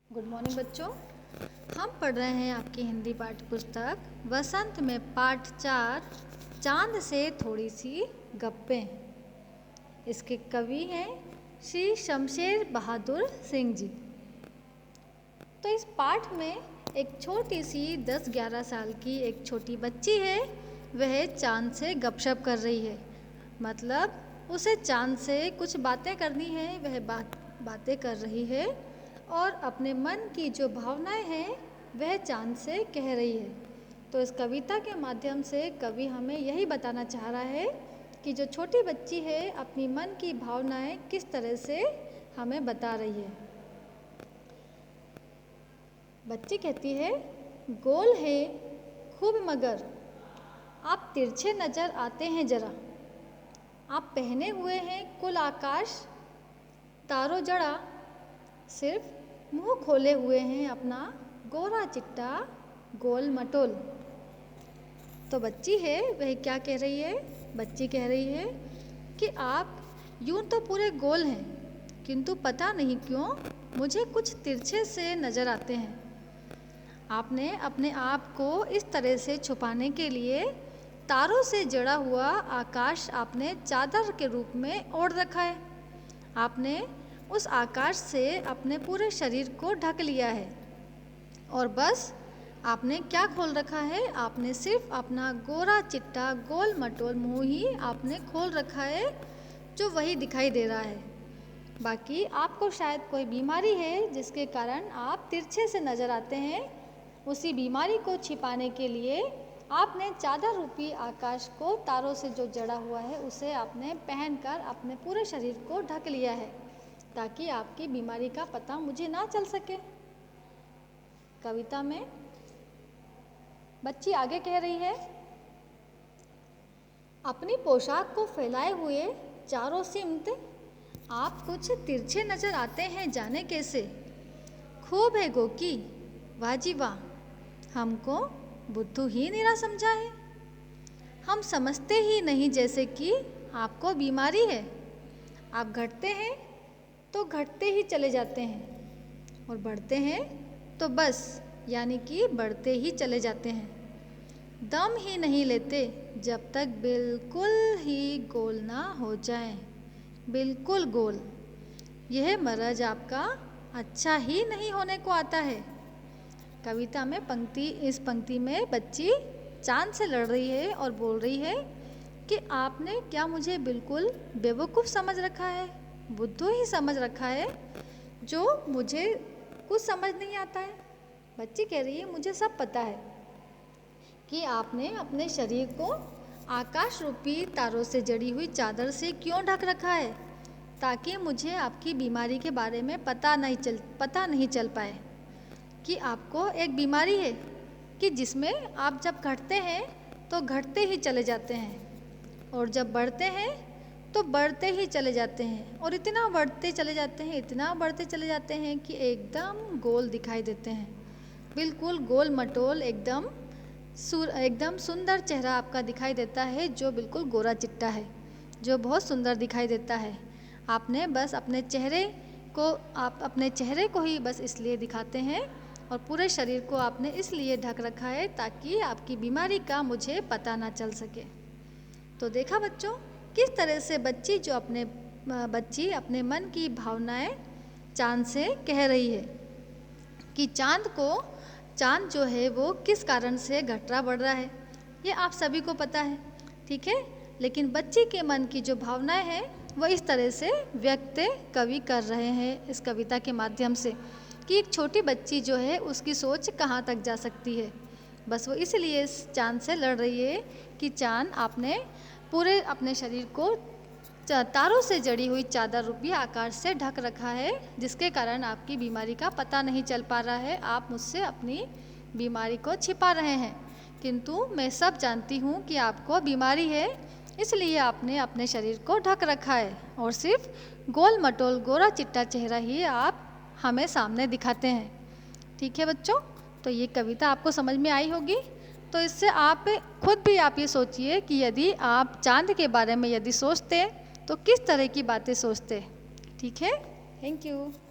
Good morning बच्चों। हम पढ़ रहे हैं आपकी हिंदी पाठ्य पुस्तक वसंत में पाठ 4 चांद से थोड़ी सी गप्पें। इसके कवि हैं श्री शमशेर बहादुर सिंह जी। तो इस पाठ में एक छोटी सी 10-11 साल की एक छोटी बच्ची है, वह चांद से गपशप कर रही है। मतलब उसे चांद से कुछ बातें करनी है, वह बातें कर रही है और अपने मन की जो भावनाएं हैं वह चांद से कह रही है। तो इस कविता के माध्यम से कवि हमें यही बताना चाह रहा है कि जो छोटी बच्ची है अपनी मन की भावनाएं किस तरह से हमें बता रही है। बच्ची कहती है, गोल है खूब मगर आप तिरछे नज़र आते हैं जरा, आप पहने हुए हैं कुल आकाश तारो जड़ा, सिर्फ मुंह खोले हुए हैं अपना गोरा चिट्टा गोल मटोल। तो बच्ची है वह क्या कह रही है? बच्ची कह रही है कि आप यूं तो पूरे गोल हैं, किंतु पता नहीं क्यों मुझे कुछ तिरछे से नज़र आते हैं। आपने अपने आप को इस तरह से छुपाने के लिए तारों से जड़ा हुआ आकाश आपने चादर के रूप में ओढ़ रखा है। आपने उस आकाश से अपने पूरे शरीर को ढक लिया है और बस आपने क्या खोल रखा है? आपने सिर्फ अपना गोरा चिट्टा गोल मटोल मुंह ही आपने खोल रखा है, जो वही दिखाई दे रहा है। बाकी आपको शायद कोई बीमारी है जिसके कारण आप तिरछे से नज़र आते हैं। उसी बीमारी को छिपाने के लिए आपने चादर रूपी आकाश को तारों से जो जड़ा हुआ है उसे आपने पहनकर अपने पूरे शरीर को ढक लिया है, ताकि आपकी बीमारी का पता मुझे ना चल सके। कविता में बच्ची आगे कह रही है, अपनी पोशाक को फैलाए हुए चारों सिमत आप कुछ तिरछे नजर आते हैं, जाने कैसे। खूब है गोकी वाह जी वाह, हमको बुद्धू ही निरा समझा है। हम समझते ही नहीं जैसे कि आपको बीमारी है। आप घटते हैं तो घटते ही चले जाते हैं और बढ़ते हैं तो बस यानी कि बढ़ते ही चले जाते हैं। दम ही नहीं लेते जब तक बिल्कुल ही गोल ना हो जाए। बिल्कुल गोल, यह मरज आपका अच्छा ही नहीं होने को आता है। कविता में इस पंक्ति में बच्ची चांद से लड़ रही है और बोल रही है कि आपने क्या मुझे बिल्कुल बेवकूफ़ समझ रखा है, बुद्धू ही समझ रखा है, जो मुझे कुछ समझ नहीं आता है। बच्ची कह रही है, मुझे सब पता है कि आपने अपने शरीर को आकाश रूपी तारों से जड़ी हुई चादर से क्यों ढक रखा है, ताकि मुझे आपकी बीमारी के बारे में पता नहीं चल पाए कि आपको एक बीमारी है कि जिसमें आप जब घटते हैं तो घटते ही चले जाते हैं और जब बढ़ते हैं तो बढ़ते ही चले जाते हैं और इतना बढ़ते चले जाते हैं कि एकदम गोल दिखाई देते हैं। बिल्कुल गोल मटोल एकदम सुंदर चेहरा आपका दिखाई देता है, जो बिल्कुल गोरा चिट्टा है, जो बहुत सुंदर दिखाई देता है। आपने बस अपने चेहरे को ही बस इसलिए दिखाते हैं और पूरे शरीर को आपने इसलिए ढक रखा है ताकि आपकी बीमारी का मुझे पता ना चल सके। तो देखा बच्चों, किस तरह से बच्ची अपने मन की भावनाएं चांद से कह रही है कि चांद जो है वो किस कारण से घट रहा बढ़ रहा है, ये आप सभी को पता है, ठीक है। लेकिन बच्ची के मन की जो भावनाएं हैं वो इस तरह से व्यक्त कवि कर रहे हैं इस कविता के माध्यम से कि एक छोटी बच्ची जो है उसकी सोच कहाँ तक जा सकती है। बस वो इसलिए इस चांद से लड़ रही है कि चांद आपने पूरे अपने शरीर को तारों से जड़ी हुई चादर रूपी आकाश से ढक रखा है, जिसके कारण आपकी बीमारी का पता नहीं चल पा रहा है। आप मुझसे अपनी बीमारी को छिपा रहे हैं, किंतु मैं सब जानती हूँ कि आपको बीमारी है, इसलिए आपने अपने शरीर को ढक रखा है और सिर्फ गोल मटोल गोरा चिट्टा चेहरा ही आप हमें सामने दिखाते हैं। ठीक है बच्चों, तो ये कविता आपको समझ में आई होगी। तो इससे आप खुद भी ये सोचिए कि यदि आप चांद के बारे में यदि सोचते तो किस तरह की बातें सोचते। ठीक है, थैंक यू।